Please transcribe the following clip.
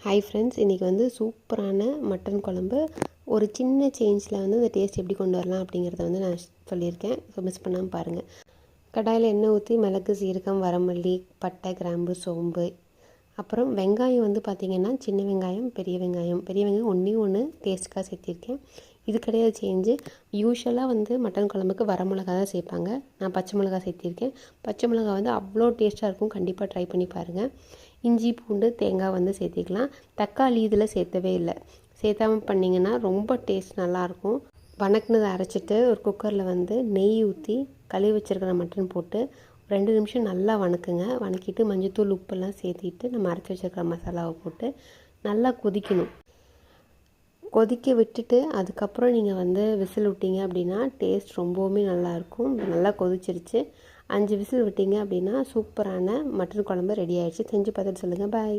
Hi friends, இன்றைக்கி வந்து சூப்பரான மட்டன் குழம்பு ஒரு சின்ன சேஞ்சில் வந்து இந்த டேஸ்ட் எப்படி கொண்டு வரலாம் அப்படிங்கிறத வந்து நான் சொல்லியிருக்கேன். ஸோ மிஸ் பண்ணாமல் பாருங்கள். கடாயில் எண்ணெய் ஊற்றி மிளகு, சீரகம், வரமல்லி, பட்டை, கிராம்பு, சோம்பு, அப்புறம் வெங்காயம் வந்து பார்த்திங்கன்னா சின்ன வெங்காயம், பெரிய வெங்காயம் ஒன்று டேஸ்ட்டுக்காக சேர்த்திருக்கேன். இது கிடையாது சேஞ்சு. யூஸ்வலாக வந்து மட்டன் குழம்புக்கு வரமிளகா தான் சேர்ப்பாங்க. நான் பச்சை மிளகா சேர்த்திருக்கேன். பச்சை மிளகா வந்து அவ்வளோ டேஸ்ட்டாக இருக்கும். கண்டிப்பாக ட்ரை பண்ணி பாருங்கள். இஞ்சி, பூண்டு, தேங்காய் வந்து சேர்த்திக்கலாம். தக்காளி இதில் சேர்த்தவே இல்லை. சேர்த்தாமல் பண்ணிங்கன்னா ரொம்ப டேஸ்ட் நல்லாயிருக்கும். வணக்கினதை அரைச்சிட்டு ஒரு குக்கரில் வந்து நெய் ஊற்றி கழுவி வச்சுருக்கிற மட்டன் போட்டு 2 நிமிஷம் நல்லா வணக்கிட்டு மஞ்சத்தூள், உப்பெல்லாம் சேர்த்திட்டு நம்ம அரைச்சி வச்சுருக்கிற மசாலாவை போட்டு நல்லா கொதிக்கணும். கொதிக்க விட்டுட்டு அதுக்கப்புறம் நீங்கள் வந்து விசில் விட்டீங்க அப்படின்னா டேஸ்ட் ரொம்பவுமே நல்லாயிருக்கும். நல்லா கொதிச்சிருச்சு. 5 விசில் விட்டீங்க அப்படின்னா சூப்பரான மட்டன் குழம்பு ரெடி ஆகிடுச்சு. செஞ்சு பார்த்துட்டு சொல்லுங்கள். பாய்.